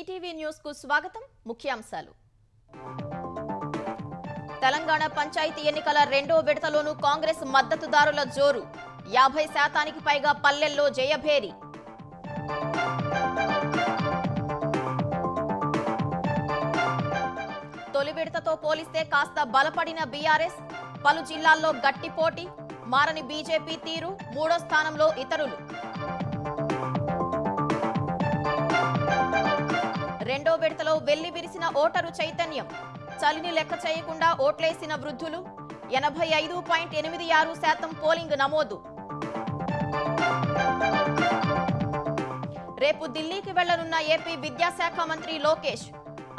ETV news కు స్వాగతం. ముఖ్యాంశాలు. తెలంగాణ పంచాయతీ ఎన్నికల రెండో విడతలోనూ కాంగ్రెస్ మద్దతుదారుల జోరు. 50% పైగా పల్లెల్లో జయభేరి. తొలి విడతతో పోలిస్తే కాస్త బలపడిన బీఆర్ఎస్. పలు జిల్లాల్లో గట్టి పోటీ. మారని బీజేపీ తీరు. మూడో స్థానంలో ఇతరులు. రెండో విడతలో వెళ్లి విరిసిన ఓటరు చైతన్యం. చలిని లెక్క చేయకుండా ఓట్లేసిన వృద్ధులు. 85.86% పోలింగ్ నమోదు. రేపు ఢిల్లీకి వెళ్లనున్న ఏపీ విద్యాశాఖ మంత్రి లోకేష్.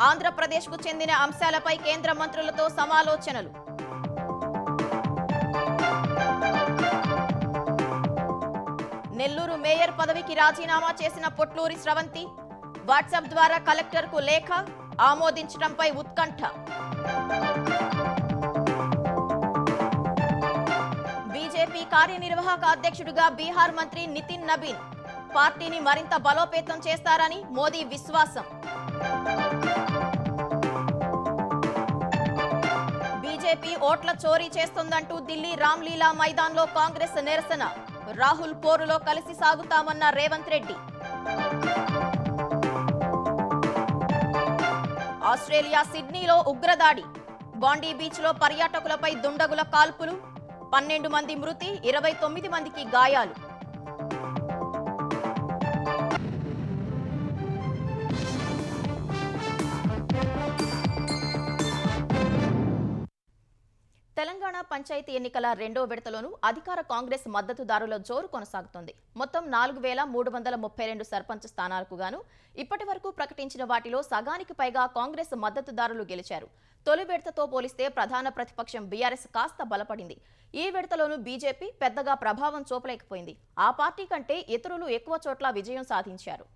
ఆంధ్రప్రదేశ్కు చెందిన అంశాలపై కేంద్ర మంత్రులతో సమాలోచనలు. నెల్లూరు మేయర్ పదవికి రాజీనామా చేసిన పొట్లూరి స్రవంతి. వాట్సాప్ ద్వారా కలెక్టర్కు లేఖ. ఆమోదించడంపై ఉత్కంఠ. బీజేపీ కార్యనిర్వాహక అధ్యక్షుడిగా బీహార్ మంత్రి నితిన్ నబీన్. పార్టీని మరింత బలోపేతం చేస్తారని మోదీ విశ్వాసం. బీజేపీ ఓట్ల చోరీ చేస్తుందంటూ ఢిల్లీ రామ్లీలా మైదాన్లో కాంగ్రెస్ నిరసన. రాహుల్ పోరులో కలిసి సాగుతామన్న రేవంత్ రెడ్డి. ఆస్ట్రేలియా సిడ్నీలో ఉగ్రదాడి. బాండీ బీచ్ లో పర్యాటకులపై దుండగుల కాల్పులు. 12 మంది మృతి, 29 మందికి గాయాలు. తెలంగాణ పంచాయతీ ఎన్నికల రెండో విడతలోనూ అధికార కాంగ్రెస్ మద్దతుదారుల జోరు కొనసాగుతోంది. మొత్తం 4332 సర్పంచ్ స్థానాలకు గాను ఇప్పటి వరకు ప్రకటించిన వాటిలో సగానికి పైగా కాంగ్రెస్ మద్దతుదారులు గెలిచారు. తొలి విడతతో పోలిస్తే ప్రధాన ప్రతిపక్షం బీఆర్ఎస్ కాస్త బలపడింది. ఈ విడతలోనూ బీజేపీ పెద్దగా ప్రభావం చూపలేకపోయింది. ఆ పార్టీ కంటే ఇతరులు ఎక్కువ చోట్ల విజయం సాధించారు.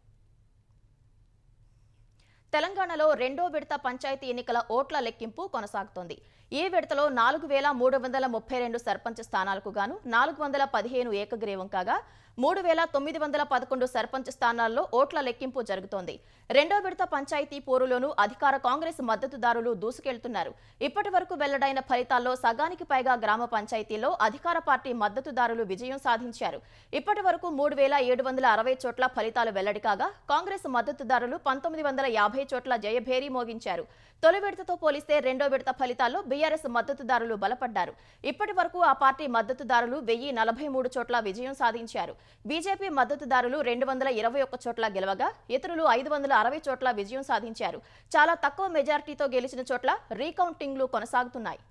తెలంగాణలో రెండో విడత పంచాయతీ ఎన్నికల ఓట్ల లెక్కింపు కొనసాగుతోంది. ఈ విడతలో 4332 సర్పంచ్ స్థానాలకు గాను 415 ఏకగ్రీవం కాగా 3911 సర్పంచ్ స్థానాల్లో ఓట్ల లెక్కింపు జరుగుతోంది. రెండో విడత పంచాయతీ పోరులోనూ అధికార కాంగ్రెస్ మద్దతుదారులు దూసుకెళ్తున్నారు. ఇప్పటి వరకు వెల్లడైన ఫలితాల్లో సగానికి పైగా గ్రామ పంచాయతీల్లో అధికార పార్టీ మద్దతుదారులు విజయం సాధించారు. ఇప్పటి వరకు 3760 చోట్ల ఫలితాలు వెల్లడి కాగా కాంగ్రెస్ మద్దతుదారులు 1950 చోట్ల జయభేరీ మోగించారు. తొలి విడతతో పోలిస్తే రెండో విడత ఫలితాల్లో బీఆర్ఎస్ మద్దతుదారులు బలపడ్డారు. ఇప్పటి వరకు ఆ పార్టీ మద్దతుదారులు 1043 చోట్ల విజయం సాధించారు. బీజేపీ మద్దతుదారులు 221 చోట్ల గెలవగా ఇతరులు 560 చోట్ల విజయం సాధించారు. చాలా తక్కువ మెజారిటీతో గెలిచిన చోట్ల రీకౌంటింగ్లు కొనసాగుతున్నాయి.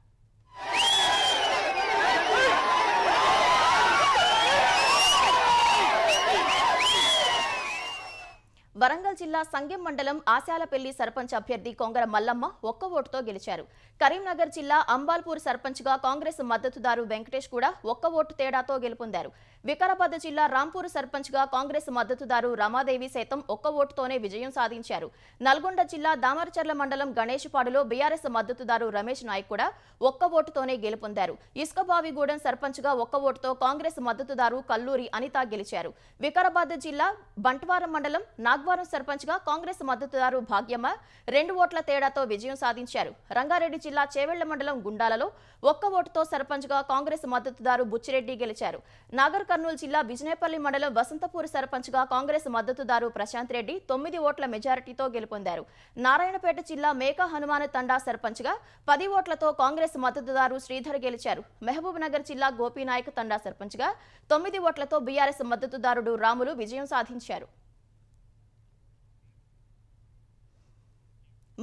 వరంగల్ జిల్లా సంగెం మండలం ఆశాలపల్లి సర్పంచ్ అభ్యర్థి కొంగర మల్లమ్మ ఒక్క ఓటుతో గెలిచారు. కరీంనగర్ జిల్లా అంబాల్పూర్ సర్పంచ్ గా కాంగ్రెస్ మద్దతుదారు వెంకటేష్ కూడా ఒక్క ఓటు తేడాతో గెలుపొందారు. వికారాబాద్ జిల్లా రాంపూర్ సర్పంచ్ గా కాంగ్రెస్ మద్దతుదారు రమాదేవి సైతం ఒక్క ఓటుతోనే విజయం సాధించారు. నల్గొండ జిల్లా దామరచర్ల మండలం గణేష్పాడులో బీఆర్ఎస్ మద్దతుదారు రమేష్ నాయక్ కూడా ఒక్క ఓటుతోనే గెలుపొందారు. ఇసుకబావిగూడెం సర్పంచ్ గా ఒక్క ఓటుతో కాంగ్రెస్ మద్దతుదారు కల్లూరి అనిత గెలిచారు. వికారాబాద్ జిల్లా బంట్వారం మండలం నాగ్వారం సర్పంచ్ గా కాంగ్రెస్ మద్దతుదారు భాగ్యమ్మ 2 ఓట్ల తేడాతో విజయం సాధించారు. రంగారెడ్డి జిల్లా చేవెళ్ల మండలం గుండాలలో ఒక్క ఓటుతో సర్పంచ్ గా కాంగ్రెస్ మద్దతుదారు బుచ్చిరెడ్డి గెలిచారు. నాగర్ కర్నూలు జిల్లా బిజినేపల్లి మండలం వసంతపూర్ సర్పంచ్ గా కాంగ్రెస్ మద్దతుదారు ప్రశాంత్ రెడ్డి 9 ఓట్ల మెజారిటీతో గెలుపొందారు. నారాయణపేట జిల్లా మేక హనుమాన తండా సర్పంచ్ గా 10 ఓట్లతో కాంగ్రెస్ మద్దతుదారు శ్రీధర్ గెలిచారు. మహబూబ్ నగర్ జిల్లా గోపీనాయక్ తండా సర్పంచ్ గా 9 ఓట్లతో బీఆర్ఎస్ మద్దతుదారుడు రాములు విజయం సాధించారు.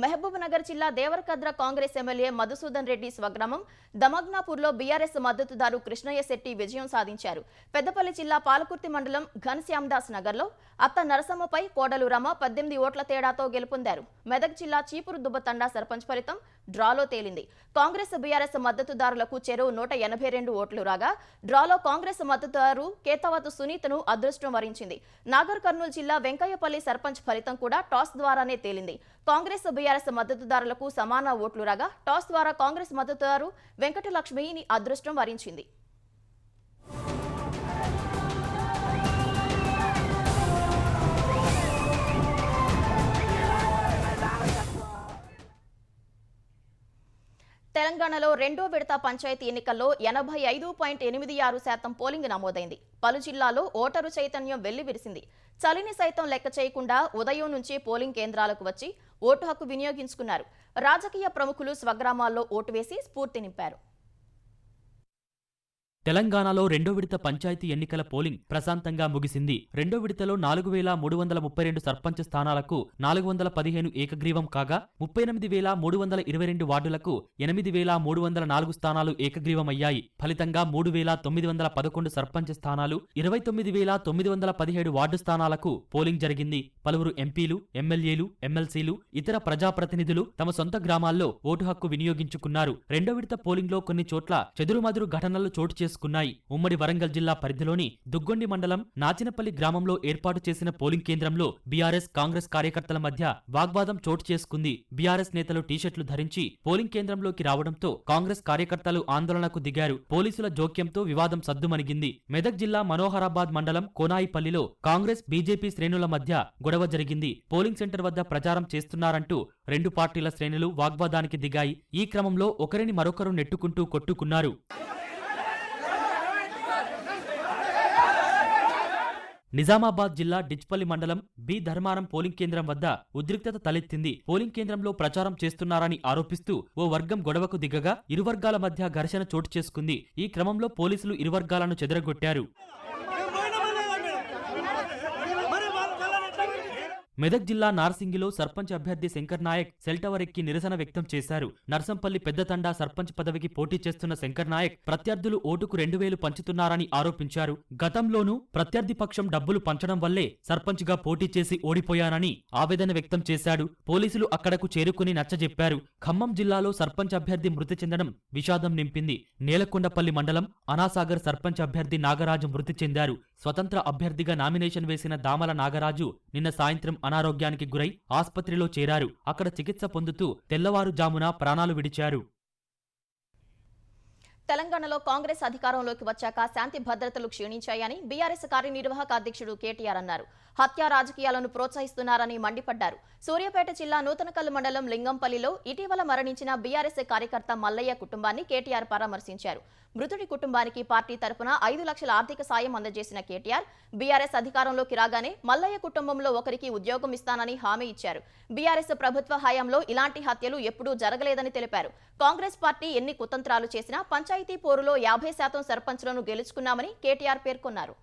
మహబూబ్ నగర్ జిల్లా దేవరకద్ర కాంగ్రెస్ ఎమ్మెల్యే మధుసూదన్ రెడ్డి స్వగ్రామం దమగ్నాపూర్లో బీఆర్ఎస్ మద్దతుదారు కృష్ణయ్య శెట్టి విజయం సాధించారు. పెద్దపల్లి జిల్లా పాలకుర్తి మండలం ఘనశ్యామదాస్ నగర్లో అత్త నరసమ్మపై కోడలు రమ 18 ఓట్ల తేడాతో గెలుపొందారు. మెదక్ జిల్లా చీపురు దుబ్బతండా సర్పంచ్ ఫలితం డ్రాలో తేలింది. కాంగ్రెస్ బీఆర్ఎస్ మద్దతుదారులకు చెరువు 182 ఓట్లు రాగా డ్రాలో కాంగ్రెస్ మద్దతుదారు కేతావతు సునీతను అదృష్టం వరించింది. నాగర్ కర్నూలు జిల్లా వెంకయ్యపల్లి సర్పంచ్ ఫలితం కూడా టాస్ ద్వారానే తేలింది. కాంగ్రెస్ బీఆర్ఎస్ మద్దతుదారులకు సమాన ఓట్లు రాగా టాస్ ద్వారా కాంగ్రెస్ మద్దతుదారు వెంకటలక్ష్మిని అదృష్టం వరించింది. తెలంగాణలో రెండో విడత పంచాయతీ ఎన్నికల్లో 85.86% పోలింగ్ నమోదైంది. పలు జిల్లాల్లో ఓటరు చైతన్యం వెల్లివిరిసింది. చలిని సైతం లెక్క చేయకుండా ఉదయం నుంచి పోలింగ్ కేంద్రాలకు వచ్చి ఓటు హక్కు వినియోగించుకున్నారు. రాజకీయ ప్రముఖులు స్వగ్రామాల్లో ఓటు వేసి స్ఫూర్తి నింపారు. తెలంగాణలో రెండో విడత పంచాయతీ ఎన్నికల పోలింగ్ ప్రశాంతంగా ముగిసింది. రెండో విడతలో 4,332 సర్పంచ్ స్థానాలకు 415 ఏకగ్రీవం కాగా 38,322 వార్డులకు 8,304 స్థానాలు ఏకగ్రీవమయ్యాయి. ఫలితంగా 3,911 సర్పంచ్ స్థానాలు, 29,917 వార్డు స్థానాలకు పోలింగ్ జరిగింది. పలువురు ఎంపీలు, ఎమ్మెల్యేలు, ఎమ్మెల్సీలు, ఇతర ప్రజాప్రతినిధులు తమ సొంత గ్రామాల్లో ఓటు హక్కు వినియోగించుకున్నారు. రెండో విడత పోలింగ్లో కొన్ని చోట్ల చెదురుమదురు ఘటనలు చోటు చేసుకున్నాయి. ఉమ్మడి వరంగల్ జిల్లా పరిధిలోని దుగ్గొండి మండలం నాచినపల్లి గ్రామంలో ఏర్పాటు చేసిన పోలింగ్ కేంద్రంలో బీఆర్ఎస్, కాంగ్రెస్ కార్యకర్తల మధ్య వాగ్వాదం చోటు చేసుకుంది. బీఆర్ఎస్ నేతలు టీషర్ట్లు ధరించి పోలింగ్ కేంద్రంలోకి రావడంతో కాంగ్రెస్ కార్యకర్తలు ఆందోళనకు దిగారు. పోలీసుల జోక్యంతో వివాదం సద్దుమణిగింది. మెదక్ జిల్లా మనోహరాబాద్ మండలం కోనాయిపల్లిలో కాంగ్రెస్, బీజేపీ శ్రేణుల మధ్య గొడవ జరిగింది. పోలింగ్ సెంటర్ వద్ద ప్రచారం చేస్తున్నారంటూ రెండు పార్టీల శ్రేణులు వాగ్వాదానికి దిగాయి. ఈ క్రమంలో ఒకరిని మరొకరు నెట్టుకుంటూ కొట్టుకున్నారు. నిజామాబాద్ జిల్లా డిచ్పల్లి మండలం బి ధర్మారం పోలింగ్ కేంద్రం వద్ద ఉద్రిక్తత తలెత్తింది. పోలింగ్ కేంద్రంలో ప్రచారం చేస్తున్నారని ఆరోపిస్తూ ఓ వర్గం గొడవకు దిగగా ఇరు వర్గాల మధ్య ఘర్షణ చోటు చేసుకుంది. ఈ క్రమంలో పోలీసులు ఇరు వర్గాలను చెదరగొట్టారు. మెదక్ జిల్లా నార్సింగిలో సర్పంచ్ అభ్యర్థి శంకర్ నాయక్ సెల్ టవర్ ఎక్కి నిరసన వ్యక్తం చేశారు. నర్సంపల్లి పెద్దతండా సర్పంచ్ పదవికి పోటీ చేస్తున్న శంకర్ నాయక్ ప్రత్యర్థులు ఓటుకు 2,000 పంచుతున్నారని ఆరోపించారు. గతంలోనూ ప్రత్యర్థి పక్షం డబ్బులు పంచడం వల్లే సర్పంచ్ గా పోటీ చేసి ఓడిపోయానని ఆవేదన వ్యక్తం చేశాడు. పోలీసులు అక్కడకు చేరుకుని నచ్చజెప్పారు. ఖమ్మం జిల్లాలో సర్పంచ్ అభ్యర్థి మృతి చెందడం విషాదం నింపింది. నేలకొండపల్లి మండలం అనాసాగర్ సర్పంచ్ అభ్యర్థి నాగరాజు మృతి చెందారు. స్వతంత్ర అభ్యర్థిగా నామినేషన్ వేసిన దామల నాగరాజు నిన్న సాయంత్రం అనారోగ్యానికి గురై ఆస్పత్రిలో చేరారు. అక్కడ చికిత్స పొందుతూ తెల్లవారుజామున ప్రాణాలు విడిచారు. తెలంగాణలో కాంగ్రెస్ అధికారంలోకి వచ్చాక శాంతి భద్రతలు క్షీణించాయని బీఆర్ఎస్ కార్యనిర్వాహక అధ్యక్షుడు కేటీఆర్ అన్నారు. హత్య రాజకీయాలను ప్రోత్సహిస్తున్నారని మండిపడ్డారు. సూర్యాపేట జిల్లా నూతనకల్లు మండలం లింగంపల్లిలో ఇటీవల మరణించిన బీఆర్ఎస్ కార్యకర్త మల్లయ్య కుటుంబాన్ని కేటీఆర్ పరామర్శించారు. మృతుడి కుటుంబానికి పార్టీ తరపున 5 లక్షల ఆర్థిక సాయం అందజేసిన కేటీఆర్ బీఆర్ఎస్ అధికారంలోకి రాగానే మల్లయ్య కుటుంబంలో ఒకరికి ఉద్యోగం ఇస్తానని హామీ ఇచ్చారు. బీఆర్ఎస్ ప్రభుత్వ హయాంలో ఇలాంటి హత్యలు ఎప్పుడూ జరగలేదని తెలిపారు. కాంగ్రెస్ పార్టీ ఎన్ని కుతంత్రాలు చేసినా పంచాయతీ పోరులో 50% సర్పంచ్లను గెలుచుకున్నామని కేటీఆర్ పేర్కొన్నారు.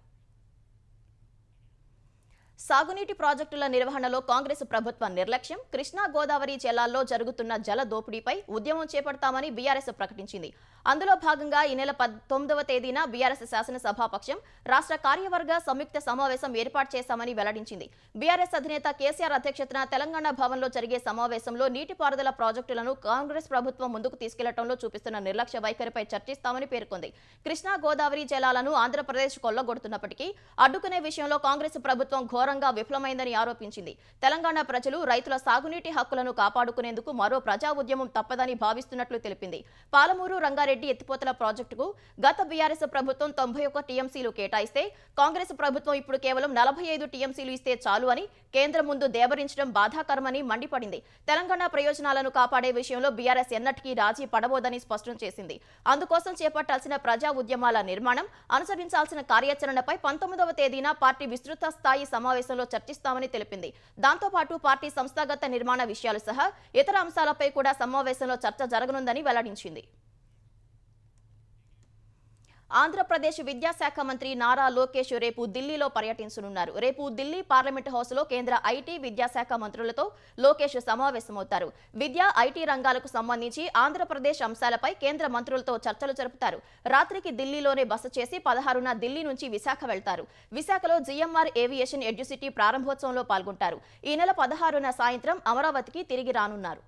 సాగునీటి ప్రాజెక్టుల నిర్వహణలో కాంగ్రెస్ ప్రభుత్వ నిర్లక్ష్యం, కృష్ణా గోదావరి జలాల్లో జరుగుతున్న జల దోపిడీపై ఉద్యమం చేపడతామని బీఆర్ఎస్ ప్రకటించింది. అందులో భాగంగా ఈ నెల 19వ తేదీన బీఆర్ఎస్ శాసనసభాపక్షం రాష్ట్ర కార్యవర్గ సంయుక్త సమావేశం ఏర్పాటు చేశామని వెల్లడించింది. బీఆర్ఎస్ అధినేత కేసీఆర్ అధ్యక్షతన తెలంగాణ భవన్లో జరిగే సమావేశంలో నీటిపారుదల ప్రాజెక్టులను కాంగ్రెస్ ప్రభుత్వం ముందుకు తీసుకెళ్లడంలో చూపిస్తున్న నిర్లక్ష్య వైఖరిపై చర్చిస్తామని పేర్కొంది. కృష్ణా గోదావరి జలాలను ఆంధ్రప్రదేశ్ కొల్లగొడుతున్నప్పటికీ అడ్డుకునే విషయంలో కాంగ్రెస్ ప్రభుత్వం ఘోరంగా విఫలమైందని ఆరోపించింది. తెలంగాణ ప్రజలు రైతుల సాగునీటి హక్కులను కాపాడుకునేందుకు మరో ప్రజా ఉద్యమం తప్పదని భావిస్తున్నట్లు తెలిపింది. పాలమూరు రంగారెడ్డి ఎత్తిపోతల ప్రాజెక్టుకు గత బీఆర్ఎస్ ప్రభుత్వం 91 టీఎంసీలు కేటాయిస్తే కాంగ్రెస్ ప్రభుత్వం ఇప్పుడు కేవలం 45 టీఎంసీలు ఇస్తే చాలు అని కేంద్రం ముందు దేబరించడం బాధాకరమని మండిపడింది. తెలంగాణ ప్రయోజనాలను కాపాడే విషయంలో బీఆర్ఎస్ ఎన్నటికీ రాజీ పడబోదని స్పష్టం చేసింది. అందుకోసం చేపట్టాల్సిన ప్రజా ఉద్యమాల నిర్మాణం, అనుసరించాల్సిన కార్యాచరణపై 19వ తేదీన పార్టీ విస్తృత స్థాయి సమావేశంలో చర్చిస్తామని తెలిపింది. దాంతోపాటు పార్టీ సంస్థాగత నిర్మాణ విషయాలు సహా ఇతర అంశాలపై కూడా సమావేశంలో చర్చ జరగనుందని వెల్లడించింది. ఆంధ్రప్రదేశ్ విద్యాశాఖ మంత్రి నారా లోకేష్ రేపు ఢిల్లీలో పర్యటించనున్నారు. రేపు ఢిల్లీ పార్లమెంట్ హౌస్లో కేంద్ర ఐటీ, విద్యాశాఖ మంత్రులతో లోకేష్ సమావేశమవుతారు. విద్యా, ఐటీ రంగాలకు సంబంధించి ఆంధ్రప్రదేశ్ అంశాలపై కేంద్ర మంత్రులతో చర్చలు జరుపుతారు. రాత్రికి ఢిల్లీలోనే బస చేసి 16న ఢిల్లీ నుంచి విశాఖ వెళ్తారు. విశాఖలో జీఎంఆర్ ఏవియేషన్ ఎడ్యుసిటీ ప్రారంభోత్సవంలో పాల్గొంటారు. ఈ నెల 16న సాయంత్రం అమరావతికి తిరిగి రానున్నారు.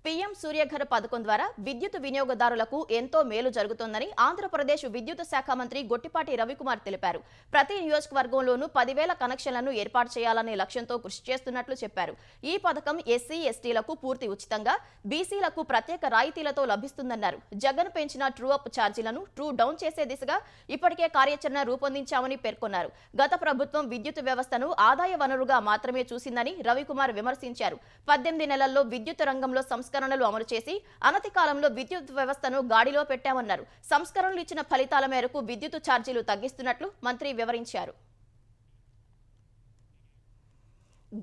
పీఎం సూర్యఘర్ పథకం ద్వారా విద్యుత్ వినియోగదారులకు ఎంతో మేలు జరుగుతోందని ఆంధ్రప్రదేశ్ విద్యుత్ శాఖ మంత్రి గొట్టిపాటి రవికుమార్ తెలిపారు. ప్రతి నియోజకవర్గంలోనూ 10,000 కనెక్షన్లను ఏర్పాటు చేయాలనే లక్ష్యంతో కృషి చేస్తున్నట్లు చెప్పారు. ఈ పథకం ఎస్సీ, ఎస్టీలకు పూర్తి ఉచితంగా, బీసీలకు ప్రత్యేక రాయితీలతో లభిస్తుందన్నారు. జగన్ పెంచిన ట్రూ అప్ ఛార్జీలను ట్రూ డౌన్ చేసే దిశగా ఇప్పటికే కార్యాచరణ రూపొందించామని పేర్కొన్నారు. గత ప్రభుత్వం విద్యుత్ వ్యవస్థను ఆదాయ వనరుగా మాత్రమే చూసిందని రవికుమార్ విమర్శించారు. 18 నెలల్లో విద్యుత్ రంగంలో సంస్కరణలు అమలు చేసి అనతి కాలంలో విద్యుత్ వ్యవస్థను గాడిలో పెట్టామన్నారు. సంస్కరణలు ఇచ్చిన ఫలితాల మేరకు విద్యుత్ ఛార్జీలు తగ్గిస్తున్నట్లు మంత్రి వివరించారు.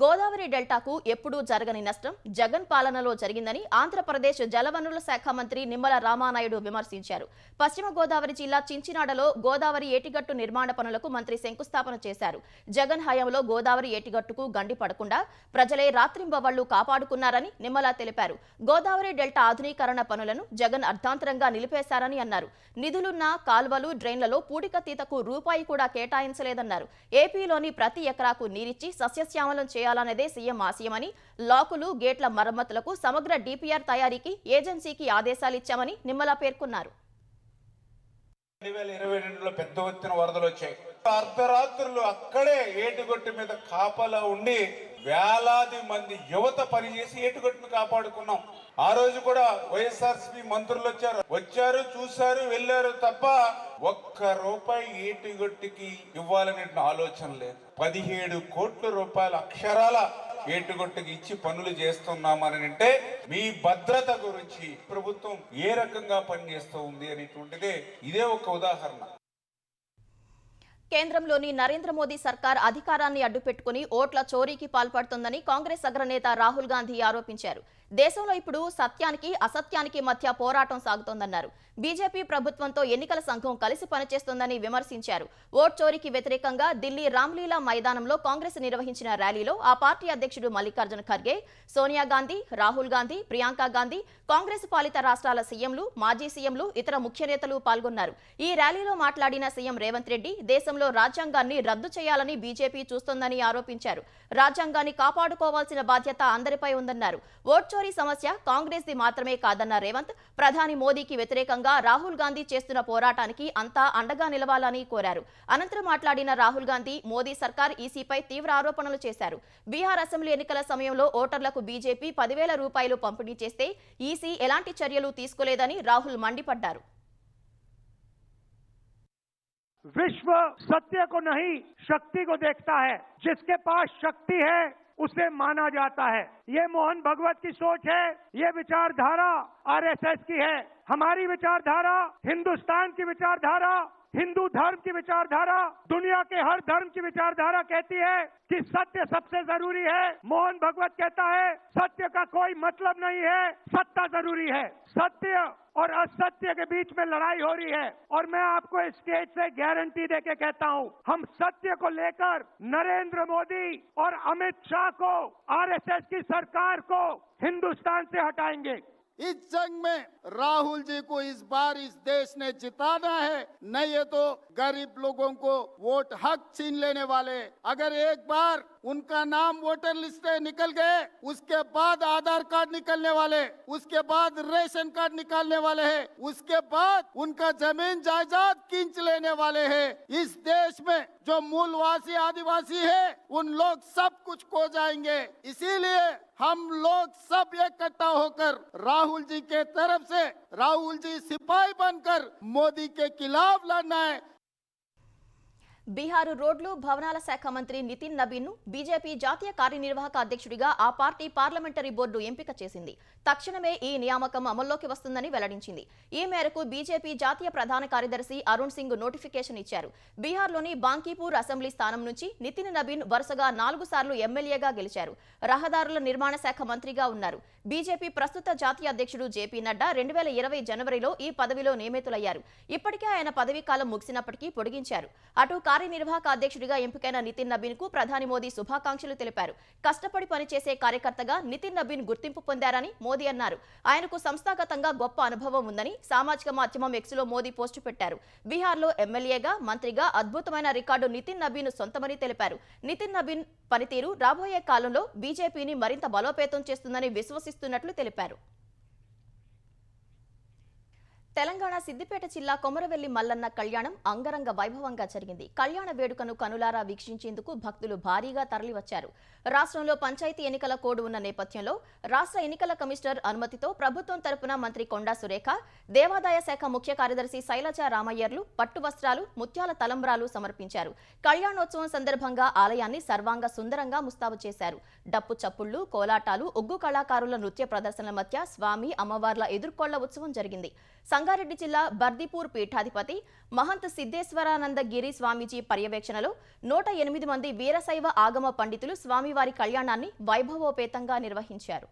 గోదావరి డెల్టాకు ఎప్పుడూ జరగని నష్టం జగన్ పాలనలో జరిగిందని ఆంధ్రప్రదేశ్ జలవనరుల శాఖ మంత్రి నిమ్మల రామానాయుడు విమర్శించారు. పశ్చిమ గోదావరి జిల్లా చించినాడలో గోదావరి ఏటిగట్టు నిర్మాణ పనులకు మంత్రి శంకుస్థాపన చేశారు. జగన్ హయాంలో గోదావరి ఏటిగట్టుకు గండి పడకుండా ప్రజలే రాత్రింబవళ్లు కాపాడుకున్నారని నిమ్మల తెలిపారు. గోదావరి డెల్టా ఆధునీకరణ పనులను జగన్ అర్ధాంతరంగా నిలిపేశారని అన్నారు. నిధులున్న కాల్వలు, డ్రైన్లలో పూడికతీతకు రూపాయి కూడా కేటాయించలేదన్నారు. ఏపీలోని ప్రతి ఎకరాకు నీరిచ్చి సస్యశ్యామలం చేయాలనేదే సీఎం ఆశయమని, లాకులు, గేట్ల మరమ్మతులకు సమగ్ర డిపిఆర్ తయారీకి ఏజెన్సీకి ఆదేశాలిచ్చామని నిమ్మల పేర్కొన్నారు. 2022లో పెద్ద ఎత్తున వరదలు వచ్చాయి. అర్ధరాత్రులు అక్కడే ఏటుగొట్టు మీద కాపలా ఉండి వేలాది మంది యువత పనిచేసి ఏటుగొట్టును కాపాడుకున్నాం. ఆ రోజు కూడా వైఎస్ఆర్సీపీ మంత్రులు వచ్చారు, చూశారు, వెళ్లారు తప్ప ఒక్క రూపాయి ఏటుగొట్టుకి ఇవ్వాలనే ఆలోచన లేదు. 17 కోట్ల రూపాయల అక్షరాల ఏటుగొట్టుకి ఇచ్చి పనులు చేస్తున్నామని అంటే మీ భద్రత గురించి ప్రభుత్వం ఏ రకంగా పనిచేస్తూ ఉంది అనేటువంటిదే ఇదే ఒక ఉదాహరణ. కేంద్రంలోని నరేంద్ర మోదీ సర్కార్ అధికారాన్ని అడ్డుపెట్టుకుని ఓట్ల చోరీకి పాల్పడుతోందని కాంగ్రెస్ అగ్రనేత రాహుల్ గాంధీ ఆరోపించారు. దేశంలో ఇప్పుడు సత్యానికి, అసత్యానికి మధ్య పోరాటం సాగుతోందన్నారు. బీజేపీ ప్రభుత్వంతో ఎన్నికల సంఘం కలిసి పనిచేస్తోందని విమర్శించారు. ఓట్ చోరీకి వ్యతిరేకంగా ఢిల్లీ రామ్లీలా మైదానంలో కాంగ్రెస్ నిర్వహించిన ర్యాలీలో ఆ పార్టీ అధ్యక్షుడు మల్లికార్జున ఖర్గే, సోనియా గాంధీ, రాహుల్ గాంధీ, ప్రియాంక గాంధీ, కాంగ్రెస్ పాలిత రాష్ట్రాల సీఎంలు, మాజీ సీఎంలు, ఇతర ముఖ్య నేతలు పాల్గొన్నారు. ఈ ర్యాలీలో మాట్లాడిన సీఎం రేవంత్ రెడ్డి దేశంలో రాజ్యాంగాన్ని రద్దు చేయాలని బీజేపీ చూస్తోందని ఆరోపించారు. రాజ్యాంగాన్ని కాపాడుకోవాల్సిన బాధ్యత అందరిపై ఉందన్నారు. ఓట్ చోరీ సమస్య కాంగ్రెస్ ది మాత్రమే కాదన్న రేవంత్, ప్రధాని మోదీకి వ్యతిరేకంగా రాహుల్ గాంధీ చేస్తున్న పోరాటానికి అంతా అండగా నిలవాలని కోరారు. అనంతరం మాట్లాడిన రాహుల్ గాంధీ మోదీ సర్కార్ ఈసీపై తీవ్ర ఆరోపణలు చేశారు. బీహార్ అసెంబ్లీ ఎన్నికల సమయంలో ఓటర్లకు బీజేపీ 10,000 రూపాయలు పంపిణీ చేస్తే ఈసీ ఎలాంటి చర్యలు తీసుకోలేదని రాహుల్ మండిపడ్డారు. विश्व सत्य को नहीं शक्ति को देखता है. जिसके पास शक्ति है उसे माना जाता है. ये मोहन भगवत की सोच है, ये विचारधारा आरएसएस की है. हमारी विचारधारा हिंदुस्तान की विचारधारा, हिंदू धर्म की विचारधारा, दुनिया के हर धर्म की विचारधारा कहती है कि सत्य सबसे जरूरी है. मोहन भगवत कहता है सत्य का कोई मतलब नहीं है, सत्ता जरूरी है. सत्य और असत्य के बीच में लड़ाई हो रही है और मैं आपको इस स्टेज से गारंटी देके कहता हूं, हम सत्य को लेकर नरेंद्र मोदी और अमित शाह को, आरएसएस की सरकार को हिंदुस्तान से हटाएंगे. इस जंग में राहुल जी को इस बार इस देश ने जिताना है, नहीं ये तो गरीब लोगों को वोट हक छीन लेने वाले. अगर एक बार उनका नाम वोटर लिस्ट से निकल गए, उसके बाद आधार कार्ड निकलने वाले, उसके बाद रेशन कार्ड निकालने वाले हैं, उसके बाद उनका जमीन जायदाद खींच लेने वाले हैं. इस देश में जो मूलवासी आदिवासी है उन लोग सब कुछ खो जाएंगे. इसीलिए हम लोग सब इकट्ठा होकर राहुल जी के तरफ से, राहुल जी सिपाही बनकर मोदी के खिलाफ लड़ना है. బీహార్ రోడ్లు, భవనాల శాఖ మంత్రి నితిన్ నబీన్ను బీజేపీ జాతీయ కార్యనిర్వాహక అధ్యక్షుడిగా ఆ పార్టీ పార్లమెంటరీ బోర్డు ఎంపిక చేసింది. తక్షణమే ఈ నియామకం అమల్లోకి వస్తుందని వెల్లడించింది. ఈ మేరకు బీజేపీ జాతీయ ప్రధాన కార్యదర్శి అరుణ్ సింగ్ నోటిఫికేషన్ ఇచ్చారు. బీహార్లోని బాంకీపూర్ అసెంబ్లీ స్థానం నుంచి నితిన్ నబీన్ వరుసగా 4 సార్లు ఎమ్మెల్యేగా గెలిచారు. రహదారుల నిర్మాణ శాఖ మంత్రిగా ఉన్నారు. బీజేపీ ప్రస్తుత జాతీయ అధ్యక్షుడు జేపీ నడ్డా 2020 జనవరిలో ఈ పదవిలో నియమితులయ్యారు. ఇప్పటికే ఆయన పదవీ కాలం ముగిసినప్పటికీ పొడిగించారు. అటు కార్యనిర్వాహక అధ్యక్షుడిగా ఎంపికైన నితిన్ నబీన్ కు ప్రధాని మోదీ శుభాకాంక్షలు తెలిపారు. కష్టపడి పనిచేసే కార్యకర్తగా నితిన్ నబీన్ గుర్తింపు పొందారని మోదీ అన్నారు. ఆయనకు సంస్థాగతంగా గొప్ప అనుభవం ఉందని సామాజిక మాధ్యమం ఎక్స్లో మోదీ పోస్టు పెట్టారు. బీహార్లో ఎమ్మెల్యేగా, మంత్రిగా అద్భుతమైన రికార్డు నితిన్ నబీన్ సొంతమని తెలిపారు. నితిన్ నబీన్ పనితీరు రాబోయే కాలంలో బీజేపీని మరింత బలోపేతం చేస్తుందని విశ్వసిస్తున్నట్లు తెలిపారు. తెలంగాణ సిద్దిపేట జిల్లా కొమరవెల్లి మల్లన్న కళ్యాణం అంగరంగ వైభవంగా జరిగింది. కళ్యాణ వేడుకను కనులారా వీక్షించేందుకు భక్తులు భారీగా తరలివచ్చారు. రాష్ట్రంలో పంచాయతీ ఎన్నికల కోడ్ ఉన్న నేపథ్యంలో రాష్ట్ర ఎన్నికల కమిషనర్ అనుమతితో ప్రభుత్వం తరపున మంత్రి కొండా సురేఖ, దేవాదాయ శాఖ ముఖ్య కార్యదర్శి శైలజ రామయ్యర్లు పట్టు వస్త్రాలు, ముత్యాల తలంబ్రాలు సమర్పించారు. కళ్యాణోత్సవం సందర్భంగా ఆలయాన్ని సర్వాంగ సుందరంగా ముస్తాబు చేశారు. డప్పు చప్పుళ్లు, కోలాటాలు, ఒగ్గు కళాకారుల నృత్య ప్రదర్శనల మధ్య స్వామి అమ్మవార్ల ఎదుర్కొళ్ల ఉత్సవం జరిగింది. సంగారెడ్డి జిల్లా బర్దిపూర్ పీఠాధిపతి మహంత్ సిద్ధేశ్వరానంద గిరి స్వామీజీ పర్యవేక్షణలో 108 మంది వీరశైవ ఆగమ పండితులు స్వామివారి కళ్యాణాన్ని వైభవోపేతంగా నిర్వహించారు.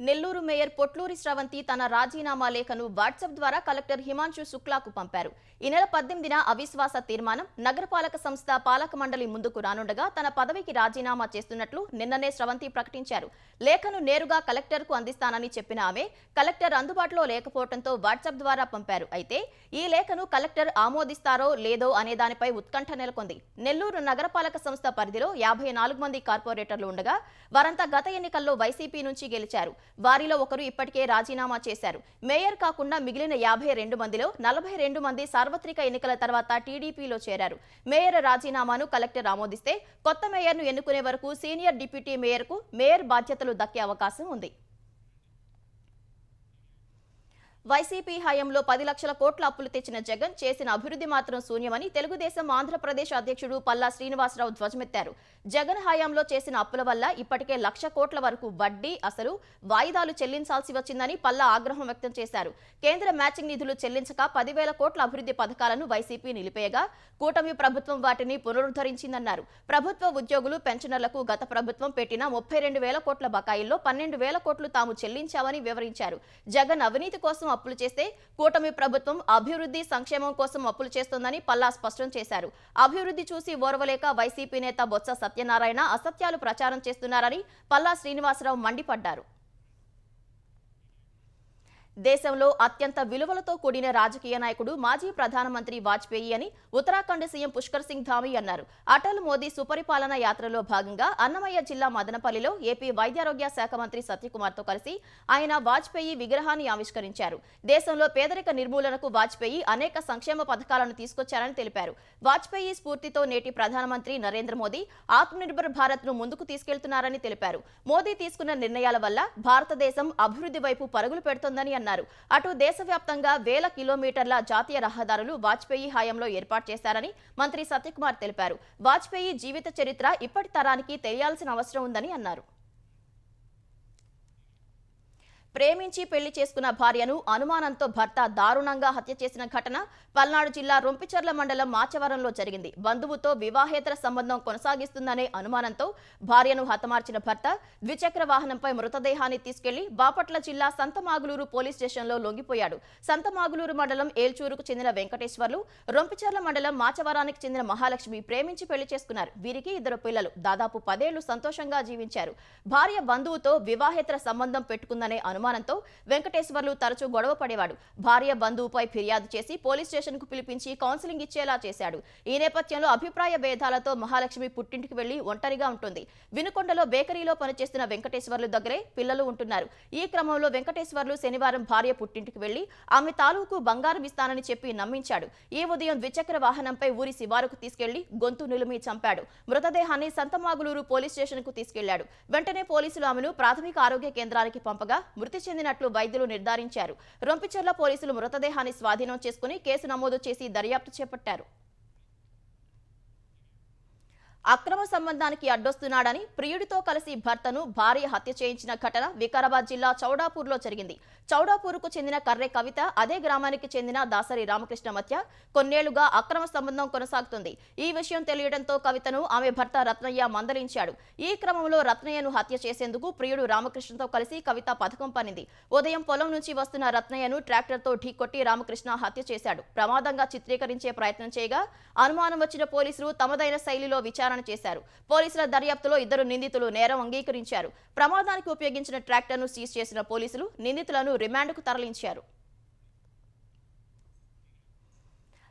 నెల్లూరు మేయర్ పొట్లూరి శ్రవంతి తన రాజీనామా లేఖను వాట్సాప్ ద్వారా కలెక్టర్ హిమాంశు శుక్లాకు పంపారు. ఈ నెల 18న అవిశ్వాస తీర్మానం నగరపాలక సంస్థ పాలక మండలి ముందుకు రానుండగా తన పదవికి రాజీనామా చేస్తున్నట్లు నిన్ననే శ్రవంతి ప్రకటించారు. లేఖను నేరుగా కలెక్టర్కు అందిస్తానని చెప్పిన ఆమె కలెక్టర్ అందుబాటులో లేకపోవడంతో వాట్సాప్ ద్వారా పంపారు. అయితే ఈ లేఖను కలెక్టర్ ఆమోదిస్తారో లేదో అనే దానిపై ఉత్కంఠ నెలకొంది. నెల్లూరు నగరపాలక సంస్థ పరిధిలో 54 మంది కార్పొరేటర్లు ఉండగా వారంతా గత ఎన్నికల్లో వైసీపీ నుంచి గెలిచారు. వారిలో ఒకరు ఇప్పటికే రాజీనామా చేశారు. మేయర్ కాకుండా మిగిలిన 52 మందిలో 42 మంది సార్వత్రిక ఎన్నికల తర్వాత టీడీపీలో చేరారు. మేయర్ రాజీనామాను కలెక్టర్ ఆమోదిస్తే కొత్త మేయర్ను ఎన్నుకునే వరకు సీనియర్ డిప్యూటీ మేయర్కు మేయర్ బాధ్యతలు దక్కే అవకాశం ఉంది. వైసీపీ హయాంలో 10 లక్షల కోట్ల అప్పులు తెచ్చిన జగన్ చేసిన అభివృద్ధి మాత్రం శూన్యమని తెలుగుదేశం ఆంధ్రప్రదేశ్ అధ్యక్షుడు పల్లా శ్రీనివాసరావు ధ్వజమెత్తారు. జగన్ హయాంలో చేసిన అప్పుల వల్ల ఇప్పటికే 1,00,000 కోట్ల వరకు వడ్డీ, అసలు, వాయిదాలు చెల్లించాల్సి వచ్చిందని పల్లా ఆగ్రహం వ్యక్తం చేశారు. కేంద్ర మ్యాచింగ్ నిధులు చెల్లించక 10,000 కోట్ల అభివృద్ధి పథకాలను వైసీపీ నిలిపేయగా కూటమి ప్రభుత్వం వాటిని పునరుద్ధరించిందన్నారు. ప్రభుత్వ ఉద్యోగులు, పెన్షనర్లకు గత ప్రభుత్వం పెట్టిన 32,000 కోట్ల బకాయిల్లో 12,000 కోట్లు తాము చెల్లించామని వివరించారు. జగన్ అవినీతి కోసం అప్పులు చేస్తే కూటమి ప్రభుత్వం అభివృద్ధి, సంక్షేమం కోసం అప్పులు చేస్తోందని పల్లా స్పష్టం చేశారు. అభివృద్ధి చూసి ఓర్వలేక వైసీపీ నేత బొత్స సత్యనారాయణ అసత్యాలు ప్రచారం చేస్తున్నారని పల్లా శ్రీనివాసరావు మండిపడ్డారు. దేశంలో అత్యంత విలువలతో కూడిన రాజకీయ నాయకుడు మాజీ ప్రధానమంత్రి వాజ్పేయి అని ఉత్తరాఖండ్ సీఎం పుష్కర్ సింగ్ ధామీ అన్నారు. అటల్ మోదీ సుపరిపాలన యాత్రలో భాగంగా అన్నమయ్య జిల్లా మదనపల్లిలో ఏపీ వైద్యారోగ్య శాఖ మంత్రి సత్యకుమార్తో కలిసి ఆయన వాజ్పేయి విగ్రహాన్ని ఆవిష్కరించారు. దేశంలో పేదరిక నిర్మూలనకు వాజ్పేయి అనేక సంక్షేమ పథకాలను తీసుకొచ్చారని తెలిపారు. వాజ్పేయి స్ఫూర్తితో నేటి ప్రధానమంత్రి నరేంద్ర మోదీ ఆత్మనిర్భర్ భారత్ ను ముందుకు తీసుకెళ్తున్నారని తెలిపారు. మోదీ తీసుకున్న నిర్ణయాల వల్ల భారతదేశం అభివృద్ధి వైపు పరుగులు పెడుతోందని అన్నారు. అటు దేశవ్యాప్తంగా 1000 కిలోమీటర్ల జాతీయ రహదారులు వాజ్పేయి హయాంలో ఏర్పాటు చేశారని మంత్రి సత్యకుమార్ తెలిపారు. వాజ్పేయి జీవిత చరిత్ర ఇప్పటి తరానికి తెలియాల్సిన అవసరం ఉందని అన్నారు. ప్రేమించి పెళ్లి చేసుకున్న భార్యను అనుమానంతో భర్త దారుణంగా హత్య చేసిన ఘటన పల్నాడు జిల్లా రొంపిచెర్ల మండలం మాచవరంలో జరిగింది. బంధువుతో వివాహేతర సంబంధం కొనసాగిస్తుందనే అనుమానంతో భార్యను హతమార్చిన భర్త ద్విచక్ర వాహనంపై మృతదేహాన్ని తీసుకెళ్లి బాపట్ల జిల్లా సంతమాగులూరు పోలీస్ స్టేషన్లో లొంగిపోయాడు. సంతమాగులూరు మండలం ఏల్చూరుకు చెందిన వెంకటేశ్వర్లు, రొంపిచెర్ల మండలం మాచవరానికి చెందిన మహాలక్ష్మి ప్రేమించి పెళ్లి చేసుకున్నారు. వీరికి 2 పిల్లలు. దాదాపు 10 ఏళ్లు సంతోషంగా జీవించారు. భార్య బంధువుతో వివాహేతర సంబంధం పెట్టుకుందనే అనుమానంతో వెంకటేశ్వర్లు తరచూ గొడవ పడేవాడు. భార్య బంధువుపై ఫిర్యాదు చేసి పోలీస్ స్టేషన్కు పిలిపించి కౌన్సిలింగ్ ఇచ్చేలా చేశాడు. ఈ నేపథ్యంలో అభిప్రాయ భేదాలతో మహాలక్ష్మి పుట్టింటికి వెళ్లి ఒంటరిగా ఉంటుంది. వినుకొండలో బేకరీలో పనిచేస్తున్న వెంకటేశ్వర్లు దగ్గరే పిల్లలు ఉంటున్నారు. ఈ క్రమంలో వెంకటేశ్వర్లు శనివారం భార్య పుట్టింటికి వెళ్లి ఆమె తాలూకు బంగారం ఇస్తానని చెప్పి నమ్మించాడు. ఈ ఉదయం ద్విచక్ర వాహనంపై ఊరి శివారుకు తీసుకెళ్లి గొంతు నిలుమి చంపాడు. మృతదేహాన్ని సంతమాగులూరు పోలీస్ స్టేషన్కు తీసుకెళ్లాడు. వెంటనే పోలీసులు ఆమెను ప్రాథమిక ఆరోగ్య కేంద్రానికి పంపగా మృతి చెందినట్లు వైద్యులు నిర్ధారించారు. రొంపిచెర్ల పోలీసులు మృతదేహాన్ని స్వాధీనం చేసుకుని కేసు నమోదు చేసి దర్యాప్తు చేపట్టారు. అక్రమ సంబంధానికి అడ్డొస్తున్నాడని ప్రియుడితో కలిసి భర్తను భార్య హత్య చేయించిన ఘటన వికారాబాద్ జిల్లా చౌడాపూర్లో జరిగింది. చౌడాపూర్కు చెందిన కర్రె కవిత, అదే గ్రామానికి చెందిన దాసరి రామకృష్ణ మధ్య కొన్నేళ్లుగా అక్రమ సంబంధం కొనసాగుతుంది. ఈ విషయం తెలియడంతో కవితను ఆమె భర్త రత్నయ్య మందలించాడు. ఈ క్రమంలో రత్నయ్యను హత్య చేసేందుకు ప్రియుడు రామకృష్ణతో కలిసి కవిత పథకం పన్నింది. ఉదయం పొలం నుంచి వస్తున్న రత్నయ్యను ట్రాక్టర్తో ఢీకొట్టి రామకృష్ణ హత్య చేశాడు. ప్రమాదంగా చిత్రీకరించే ప్రయత్నం చేయగా అనుమానం వచ్చిన పోలీసులు తమదైన శైలిలో విచారణ విచారణ చేశారు. పోలీసుల దర్యాప్తులో 2 నిందితులు నేరం అంగీకరించారు. ప్రమాదానికి ఉపయోగించిన ట్రాక్టర్ను సీజ్ చేసిన పోలీసులు నిందితులను రిమాండ్కు తరలించారు.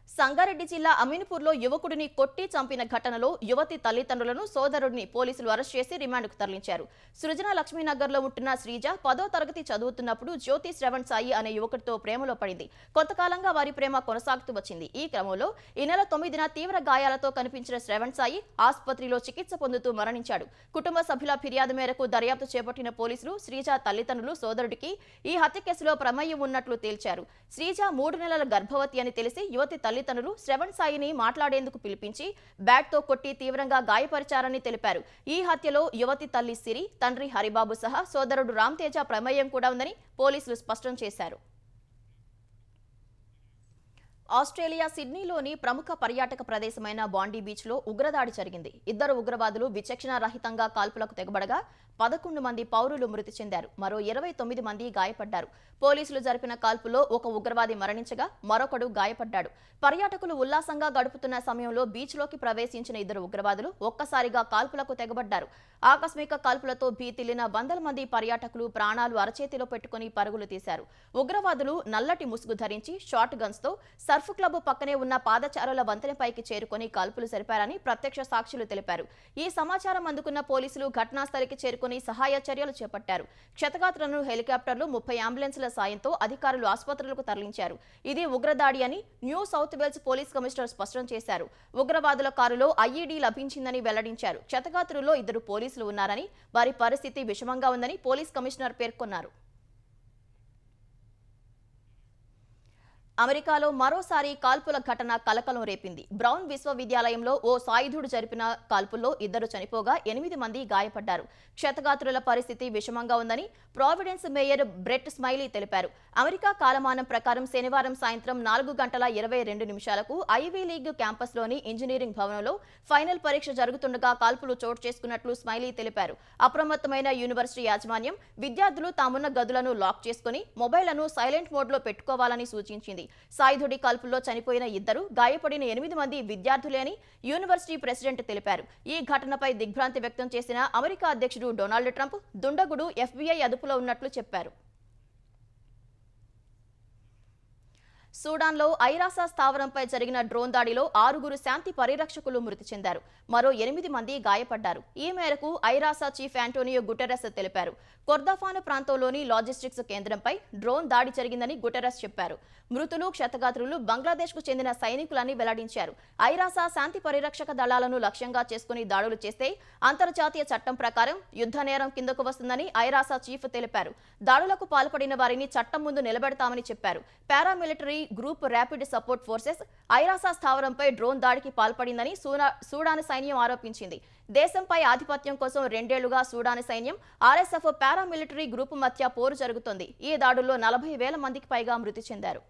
సంగారెడ్డి జిల్లా అమీన్పూర్లో యువకుడిని కొట్టి చంపిన ఘటనలో యువతి తల్లిదండ్రులను సోదరుడిని పోలీసులు అరెస్ట్ చేసి రిమాండ్కు తరలించారు. సృజన లక్ష్మీనగర్లో ఉంటున్న శ్రీజ 10వ తరగతి చదువుతున్నప్పుడు జ్యోతి శ్రవణ్ సాయి అనే యువకుడితో ప్రేమలో పడింది. కొంతకాలంగా వారి ప్రేమ కొనసాగుతూ వచ్చింది. ఈ క్రమంలో ఈ నెల 9న తీవ్ర గాయాలతో కనిపించిన శ్రవణ్ సాయి ఆసుపత్రిలో చికిత్స పొందుతూ మరణించాడు. కుటుంబ సభ్యుల ఫిర్యాదు మేరకు దర్యాప్తు చేపట్టిన పోలీసులు శ్రీజ తల్లిదండ్రులు సోదరుడికి ఈ హత్య కేసులో ప్రమేయం ఉన్నట్లు తేల్చారు. శ్రీజ 3 నెలల గర్భవతి అని తెలిసి యువతి తల్లిదండ్రులు శ్రవణ్ సాయిని మాట్లాడేందుకు పిలిపించి బ్యాట్తో కొట్టి తీవ్రంగా గాయపరిచారని తెలిపారు. ఈ హత్యలో యువతి తల్లి సిరి, తండ్రి హరిబాబు సహా సోదరుడు రామ్ తేజ ప్రమేయం కూడా ఉందని పోలీసులు స్పష్టం చేశారు. ఆస్ట్రేలియా సిడ్నీలోని ప్రముఖ పర్యాటక ప్రదేశమైన బాండీ బీచ్లో ఉగ్రదాడి జరిగింది. 2 ఉగ్రవాదులు విచక్షణ రహితంగా కాల్పులకు తెగబడగా 11 మంది పౌరులు మృతి చెందారు. మరో 29 మంది గాయపడ్డారు. పోలీసులు జరిపిన కాల్పులో ఒక ఉగ్రవాది మరణించగా మరొకడు గాయపడ్డాడు. పర్యాటకులు ఉల్లాసంగా గడుపుతున్న సమయంలో బీచ్లోకి ప్రవేశించిన 2 ఉగ్రవాదులు ఒక్కసారిగా కాల్పులకు తెగబడ్డారు. ఆకస్మిక కాల్పులతో భీతిల్లిన వందల మంది పర్యాటకులు ప్రాణాలు అరచేతిలో పెట్టుకుని పరుగులు తీశారు. ఉగ్రవాదులు నల్లటి ముసుగు ధరించి షార్ట్ గన్స్తో సర్ఫ్ క్లబ్ పక్కనే ఉన్న పాదచారుల వంతెనపైకి చేరుకొని కాల్పులు జరిపారని ప్రత్యక్ష సాక్షులు తెలిపారు. ఈ సమాచారం అందుకున్న పోలీసులు ఘటనాస్థలికి చేరుకుని సహాయ చర్యలు చేపట్టారు. క్షతగాత్రులను హెలికాప్టర్లు 30 అంబులెన్స్ల సాయంతో అధికారులు ఆసుపత్రులకు తరలించారు. ఇది ఉగ్రదాడి అని New South Wales police commissioner స్పష్టం చేశారు. ఉగ్రవాదుల కారులో ఐఈడీ లభించిందని వెల్లడించారు. క్షతగాత్రుల్లో 2 పోలీసులు ఉన్నారని, వారి పరిస్థితి విషమంగా ఉందని పోలీస్ కమిషనర్ పేర్కొన్నారు. అమెరికాలో మరోసారి కాల్పుల ఘటన కలకలం రేపింది. బ్రౌన్ విశ్వవిద్యాలయంలో ఓ సాయుధుడు జరిపిన కాల్పుల్లో 2 చనిపోగా 8 మంది గాయపడ్డారు. క్షతగాత్రుల పరిస్థితి విషమంగా ఉందని ప్రావిడెన్స్ మేయర్ బ్రెట్ స్మైలీ తెలిపారు. అమెరికా కాలమానం ప్రకారం శనివారం సాయంత్రం 4:22 ఐవీ లీగ్ క్యాంపస్లోని ఇంజనీరింగ్ భవనంలో ఫైనల్ పరీక్ష జరుగుతుండగా కాల్పులు చోటు చేసుకున్నట్లు స్మైలీ తెలిపారు. అప్రమత్తమైన యూనివర్సిటీ యాజమాన్యం విద్యార్థులు తామున్న గదులను లాక్ చేసుకుని మొబైళ్లను సైలెంట్ మోడ్లో పెట్టుకోవాలని సూచించింది. సాయుధుడి కాల్పుల్లో చనిపోయిన 2, గాయపడిన 8 మంది విద్యార్థులే అని యూనివర్సిటీ ప్రెసిడెంట్ తెలిపారు. ఈ ఘటనపై దిగ్భ్రాంతి వ్యక్తం చేసిన అమెరికా అధ్యక్షుడు డొనాల్డ్ ట్రంప్ దుండగుడు FBI అదుపులో ఉన్నట్లు చెప్పారు. సూడాన్లో ఐరాసా స్థావరంపై జరిగిన డ్రోన్ దాడిలో 6 శాంతి పరిరక్షకులు మృతి చెందారు. మరో 8 మంది గాయపడ్డారు. ఈ మేరకు ఐరాసా చీఫ్ యాంటోనియో గుటెరస్ తెలిపారు. కొర్దాఫాను ప్రాంతంలోని లాజిస్టిక్స్ కేంద్రంపై డ్రోన్ దాడి జరిగిందని గుటెరస్ చెప్పారు. మృతులు, క్షతగాత్రులు బంగ్లాదేశ్కు చెందిన సైనికులని వెల్లడించారు. ఐరాసా శాంతి పరిరక్షక దళాలను లక్ష్యంగా చేసుకుని దాడులు చేస్తే అంతర్జాతీయ చట్టం ప్రకారం యుద్ధ నేరం కిందకు వస్తుందని ఐరాసా చీఫ్ తెలిపారు. దాడులకు పాల్పడిన వారిని చట్టం ముందు నిలబెడతామని చెప్పారు. Paramilitary group rapid support forces ఐరాసా స్థావరంపై డ్రోన్ దాడికి పాల్పడిందని సూడాన్ సైన్యం ఆరోపించింది. దేశంపై ఆధిపత్యం కోసం 2 ఏళ్లుగా సూడాన్ సైన్యం, RSF పారామిలిటరీ గ్రూప్ మధ్య పోరు జరుగుతోంది. ఈ దాడుల్లో 40,000 మందికి పైగా మృతి చెందారు.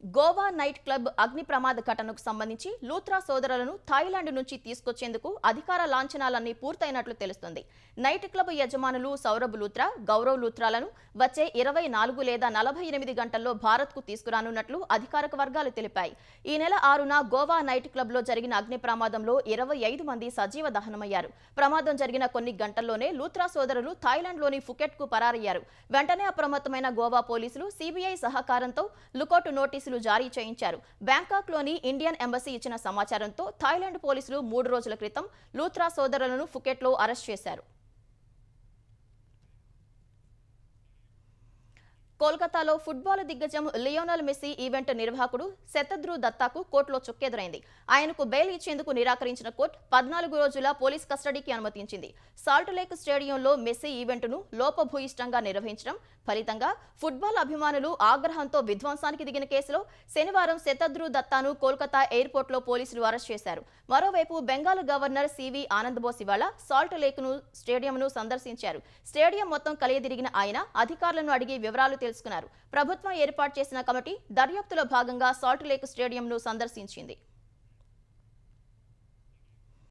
గోవా నైట్ క్లబ్ అగ్ని ప్రమాద ఘటనకు సంబంధించి లూథ్రా సోదరులను థాయిలాండ్ నుంచి తీసుకొచ్చేందుకు అధికార లాంఛనాలన్నీ పూర్తయినట్లు తెలుస్తుంది. నైట్ క్లబ్ యజమానులు సౌరభ్ లూథ్రా, గౌరవ్ లూథ్రాలను వచ్చే 24 లేదా 48 గంటల్లో భారత్కు తీసుకురానున్నట్లు అధికారిక వర్గాలు తెలిపాయి. ఈ నెల 6న గోవా నైట్ క్లబ్లో జరిగిన అగ్ని ప్రమాదంలో 25 మంది సజీవ దహనమయ్యారు. ప్రమాదం జరిగిన కొన్ని గంటల్లోనే లూథ్రా సోదరులు థాయిలాండ్లోని ఫుకెట్కు పరారయ్యారు. వెంటనే అప్రమత్తమైన గోవా పోలీసులు CBI సహకారంతో లుకౌట్ నోటీసులు జారీ చేయించారు. బ్యాంకాక్లోని ఇండియన్ ఎంబసీ ఇచ్చిన సమాచారంతో థాయిలాండ్ పోలీసులు 3 రోజుల క్రితం లూథ్రా సోదరులను ఫుకెట్లో అరెస్ట్ చేశారు. కోల్కతాలో ఫుట్బాల్ దిగ్గజం లియోనల్ మెస్సీ ఈవెంట్ నిర్వాహకుడు శతద్రు దత్తాకు కోర్టులో చుక్కెదురైంది. ఆయనకు బెయిల్ ఇచ్చేందుకు నిరాకరించిన కోర్టు 14 రోజుల పోలీస్ కస్టడీకి అనుమతించింది. సాల్ట్ లేక్ స్టేడియంలో మెస్సీ ఈవెంట్ను లోపభూయిష్టంగా నిర్వహించడం ఫలితంగా ఫుట్బాల్ అభిమానులు ఆగ్రహంతో విధ్వంసానికి దిగిన కేసులో శనివారం శతద్రు దత్తాను కోల్కతా ఎయిర్పోర్ట్లో పోలీసులు అరెస్ట్ చేశారు. మరోవైపు బెంగాల్ గవర్నర్ సివి ఆనంద్ బోస్ ఇవాళ సాల్ట్ లేక్ స్టేడియంను సందర్శించారు. స్టేడియం మొత్తం కలియదిరిగిన ఆయన అధికారులను అడిగి వివరాలు తెలుసుకున్నారు. ప్రభుత్వం ఏర్పాటు చేసిన కమిటీ దర్యాప్తులో భాగంగా సాల్ట్ లేక్ స్టేడియంను సందర్శించింది.